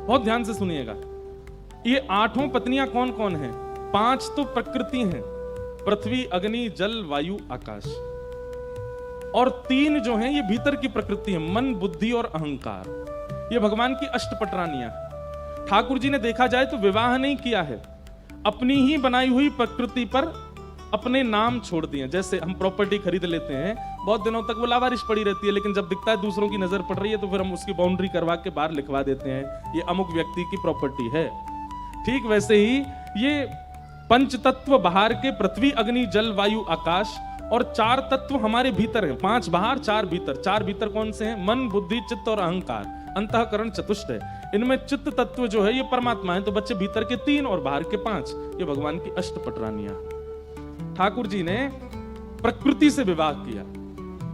बहुत ध्यान से सुनिएगा। ये 8 पत्नियां कौन कौन हैं? 5 तो प्रकृति हैं, पृथ्वी, अग्नि, जल, वायु, आकाश, और 3 जो हैं ये भीतर की प्रकृति है, मन, बुद्धि और अहंकार। ये भगवान की अष्टपटरानियां। ठाकुर जी ने देखा जाए तो विवाह नहीं किया है, अपनी ही बनाई हुई प्रकृति पर अपने नाम छोड़ दिए। जैसे हम प्रॉपर्टी खरीद लेते हैं, बहुत दिनों तक वो लावारिश पड़ी रहती है, लेकिन जब दिखता है दूसरों की नजर पड़ रही है तो फिर हम उसकी बाउंड्री करवा के बाहर लिखवा देते हैं, ये अमुक व्यक्ति की प्रॉपर्टी है। ठीक वैसे ही ये पंच तत्व बाहर के, पृथ्वी, अग्नि, जल, वायु, आकाश, और 4 तत्व हमारे भीतर हैं, 5 बाहर 4 भीतर। 4 भीतर कौन से हैं? मन, बुद्धि, चित्त और अहंकार। अंतःकरण चतुष्ट है। इनमें चित्त तत्व जो है ये परमात्मा है, तो बच्चे भीतर के 3 और बाहर के 5। ये भगवान की अष्टपटरानियां। ठाकुर जी ने प्रकृति से विवाह किया।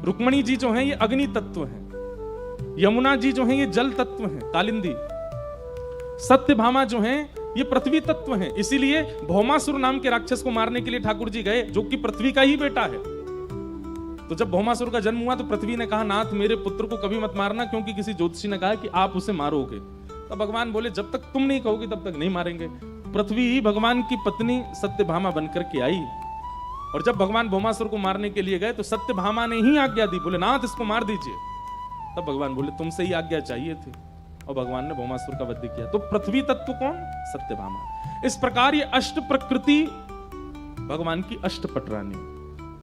रुक्मणी जी जो हैं ये अग्नि तत्व हैं, यमुना जी जो हैं ये जल तत्व हैं, कालिंदी। सत्यभामा जो हैं ये पृथ्वी तत्व हैं। इसीलिए भौमासुर नाम के राक्षस को मारने के लिए ठाकुर जी गए, जो कि पृथ्वी का ही बेटा है। तो जब भौमासुर का जन्म हुआ तो पृथ्वी ने कहा, नाथ मेरे पुत्र को कभी मत मारना, क्योंकि किसी ज्योतिषी ने कहा कि आप उसे मारोगे। तो भगवान बोले, जब तक तुम नहीं कहोगे तब तक नहीं मारेंगे। पृथ्वी ही भगवान की पत्नी सत्यभामा बनकर के आई, और जब भगवान भौमासुर को मारने के लिए गए तो सत्यभामा ने ही आज्ञा दी, बोले नाथ इसको मार दीजिए। तब भगवान बोले, तुमसे ही आज्ञा चाहिए थी, और भगवान ने भौमासुर का वध किया। तो पृथ्वी तत्व कौन? सत्यभामा। इस प्रकार ये अष्ट प्रकृति भगवान की अष्टपटरानी।